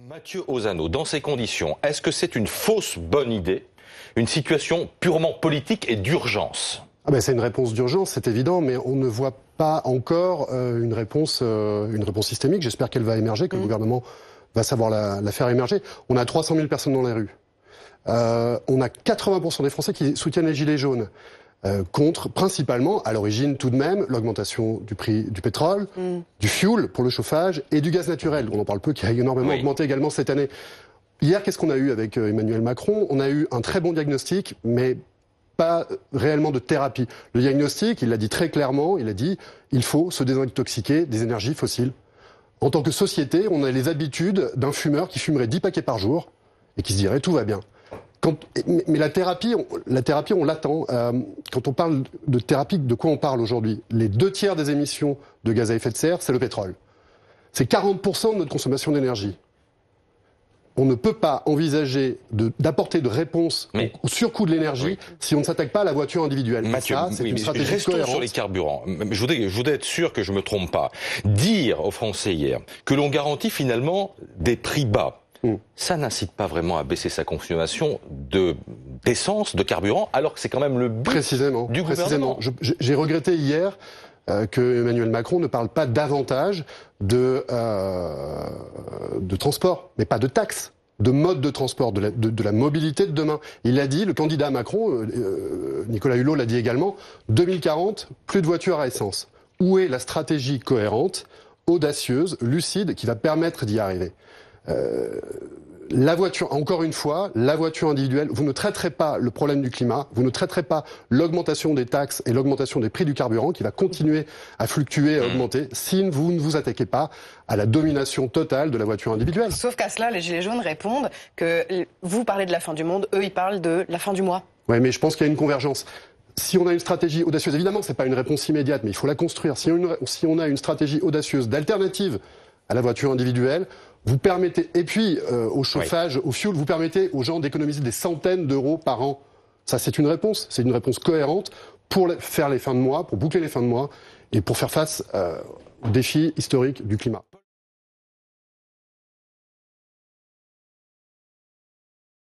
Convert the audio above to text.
Mathieu Ozano, dans ces conditions, est-ce que c'est une fausse bonne idée, une situation purement politique et d'urgence ? C'est une réponse d'urgence, c'est évident, mais on ne voit pas encore une réponse systémique. J'espère qu'elle va émerger, que le gouvernement va savoir la faire émerger. On a 300 000 personnes dans les rues. On a 80% des Français qui soutiennent les gilets jaunes. Contre, principalement, à l'origine tout de même, l'augmentation du prix du pétrole, du fioul pour le chauffage et du gaz naturel. On en parle peu, qui a énormément augmenté également cette année. Hier, qu'est-ce qu'on a eu avec Emmanuel Macron ? On a eu un très bon diagnostic, mais pas réellement de thérapie. Le diagnostic, il l'a dit très clairement, il a dit il faut se désintoxiquer des énergies fossiles. En tant que société, on a les habitudes d'un fumeur qui fumerait 10 paquets par jour et qui se dirait tout va bien. Mais la thérapie, on l'attend. Quand on parle de thérapie, de quoi on parle aujourd'hui ? Les 2/3 des émissions de gaz à effet de serre, c'est le pétrole. C'est 40% de notre consommation d'énergie. On ne peut pas envisager d'apporter de réponse au surcoût de l'énergie si on ne s'attaque pas à la voiture individuelle. Mathieu, ça, c'est une stratégie cohérente. Sur les carburants. Je voudrais être sûr que je me trompe pas. Dire aux Français hier que l'on garantit finalement des prix bas, ça n'incite pas vraiment à baisser sa consommation d'essence, de carburant, alors que c'est quand même le but du gouvernement. J'ai regretté hier que Emmanuel Macron ne parle pas davantage de transport, mais pas de taxes, de mode de transport, de la mobilité de demain. Il l'a dit, le candidat Macron, Nicolas Hulot l'a dit également, 2040, plus de voitures à essence. Où est la stratégie cohérente, audacieuse, lucide, qui va permettre d'y arriver ? La voiture, encore une fois, la voiture individuelle, vous ne traiterez pas le problème du climat, vous ne traiterez pas l'augmentation des taxes et l'augmentation des prix du carburant qui va continuer à fluctuer et à augmenter si vous ne vous attaquez pas à la domination totale de la voiture individuelle. Sauf qu'à cela, les Gilets jaunes répondent que vous parlez de la fin du monde, eux ils parlent de la fin du mois. Oui, mais je pense qu'il y a une convergence. Si on a une stratégie audacieuse, évidemment, c'est pas une réponse immédiate, mais il faut la construire. Si on a une stratégie audacieuse d'alternative à la voiture individuelle, vous permettez, et puis au chauffage, au fioul, vous permettez aux gens d'économiser des centaines d'euros par an. Ça, c'est une réponse cohérente pour faire les fins de mois, pour boucler les fins de mois et pour faire face aux défis historiques du climat.